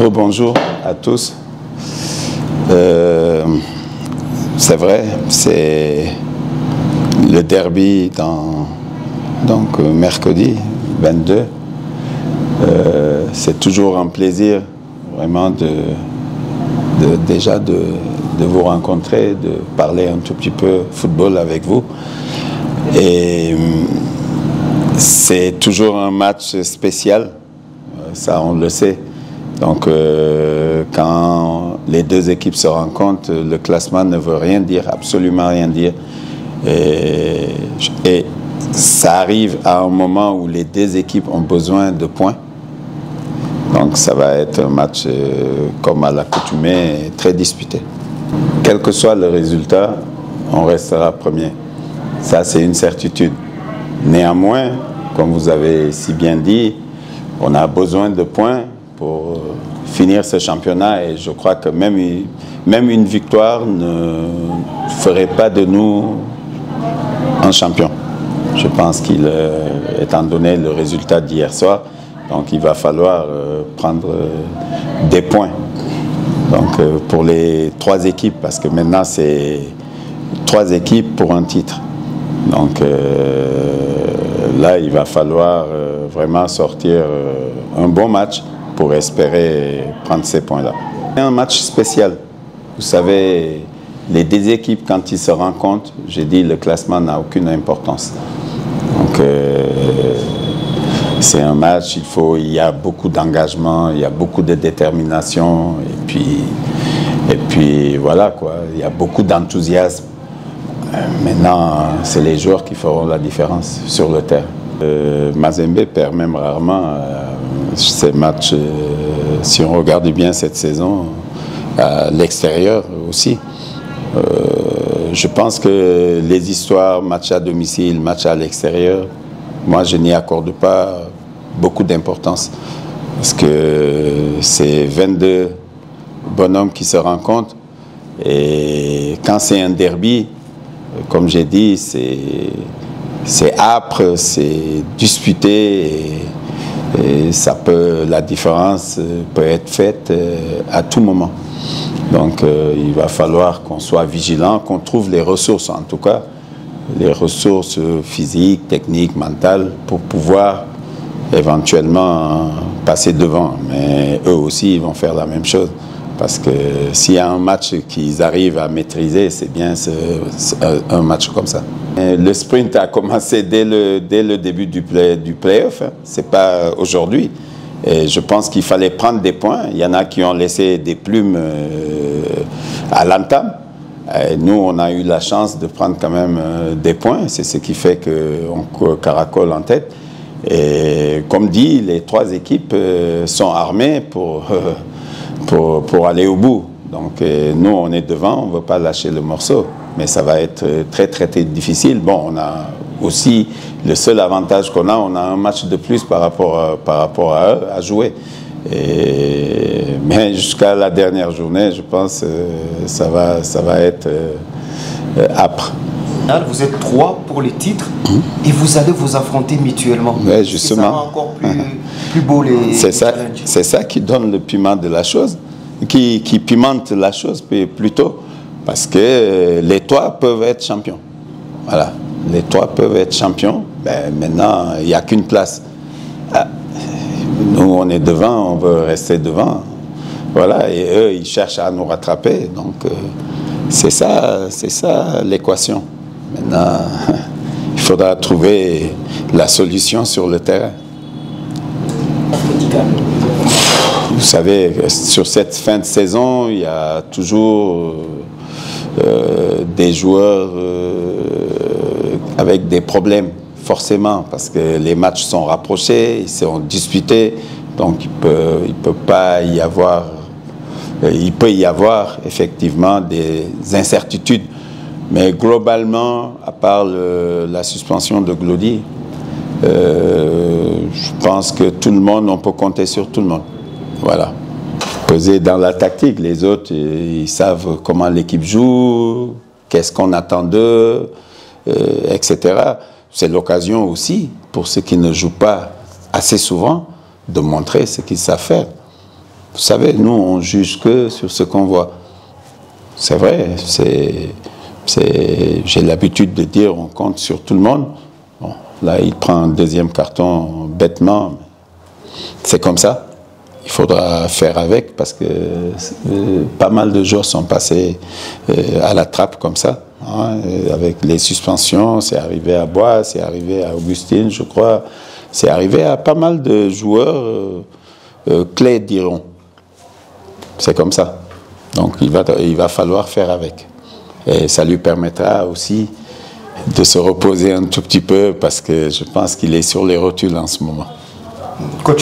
Bonjour à tous. C'est vrai, c'est le derby donc mercredi 22. C'est toujours un plaisir vraiment déjà de vous rencontrer, de parler un tout petit peu football avec vous. Et c'est toujours un match spécial, ça on le sait. Donc quand les deux équipes se rencontrent, le classement ne veut rien dire, absolument rien dire. Et ça arrive à un moment où les deux équipes ont besoin de points. Donc ça va être un match, comme à l'accoutumée, très disputé. Quel que soit le résultat, on restera premier. Ça, c'est une certitude. Néanmoins, comme vous avez si bien dit, on a besoin de points pour finir ce championnat et je crois que même une victoire ne ferait pas de nous un champion. Je pense qu'il, étant donné le résultat d'hier soir, donc il va falloir prendre des points. Donc pour les trois équipes, parce que maintenant c'est 3 équipes pour un titre. Donc là, il va falloir vraiment sortir un bon match pour espérer prendre ces points-là. C'est un match spécial. Vous savez, les deux équipes, quand ils se rencontrent, j'ai dit le classement n'a aucune importance. Donc c'est un match, il y a beaucoup d'engagement, il y a beaucoup de détermination et puis voilà quoi, il y a beaucoup d'enthousiasme. Maintenant, c'est les joueurs qui feront la différence sur le terrain. Mazembe perd même rarement ces matchs, si on regarde bien cette saison, à l'extérieur aussi. Je pense que les histoires, match à domicile, match à l'extérieur, moi je n'y accorde pas beaucoup d'importance. Parce que c'est 22 bonhommes qui se rencontrent et quand c'est un derby, comme j'ai dit, c'est âpre, c'est disputé et la différence peut être faite à tout moment. Donc il va falloir qu'on soit vigilant, qu'on trouve les ressources en tout cas, les ressources physiques, techniques, mentales pour pouvoir éventuellement passer devant. Mais eux aussi ils vont faire la même chose. Parce que s'il y a un match qu'ils arrivent à maîtriser, c'est bien un match comme ça. Et le sprint a commencé dès le début du play-off, hein. C'est pas aujourd'hui. Et je pense qu'il fallait prendre des points. Il y en a qui ont laissé des plumes à l'entame. Nous, on a eu la chance de prendre quand même des points. C'est ce qui fait qu'on caracole en tête. Et comme dit, les 3 équipes sont armées pour aller au bout. Donc nous, on est devant, on ne veut pas lâcher le morceau. Mais ça va être très, très, très difficile. Bon, on a aussi, le seul avantage qu'on a, on a un match de plus par rapport à eux à jouer. Mais jusqu'à la dernière journée, je pense que ça va être âpre. Vous êtes 3 pour les titres et vous allez vous affronter mutuellement. Oui, justement. Ça rend encore plus beau les challenges. C'est ça qui donne le piment de la chose, qui pimente la chose plutôt, parce que les 3 peuvent être champions. Voilà, les 3 peuvent être champions. Ben, maintenant, il n'y a qu'une place. Nous, on est devant, on veut rester devant. Voilà, et eux, ils cherchent à nous rattraper. Donc, c'est ça l'équation. Maintenant, il faudra trouver la solution sur le terrain. Vous savez, sur cette fin de saison, il y a toujours des joueurs avec des problèmes, forcément, parce que les matchs sont rapprochés, ils sont disputés, donc il peut y avoir effectivement des incertitudes. Mais globalement, à part la suspension de Glody, je pense que tout le monde, on peut compter sur tout le monde. Voilà. Peser dans la tactique, les autres, ils savent comment l'équipe joue, qu'est-ce qu'on attend d'eux, etc. C'est l'occasion aussi, pour ceux qui ne jouent pas assez souvent, de montrer ce qu'ils savent faire. Vous savez, nous, on juge que sur ce qu'on voit. C'est vrai, j'ai l'habitude de dire on compte sur tout le monde. Bon, là, il prend un deuxième carton bêtement. C'est comme ça. Il faudra faire avec parce que pas mal de jours sont passés à la trappe comme ça. Hein, avec les suspensions, c'est arrivé à Bois, c'est arrivé à Augustine, je crois. C'est arrivé à pas mal de joueurs clés, diront. C'est comme ça. Donc il va falloir faire avec. Et ça lui permettra aussi de se reposer un tout petit peu parce que je pense qu'il est sur les rotules en ce moment. Coach,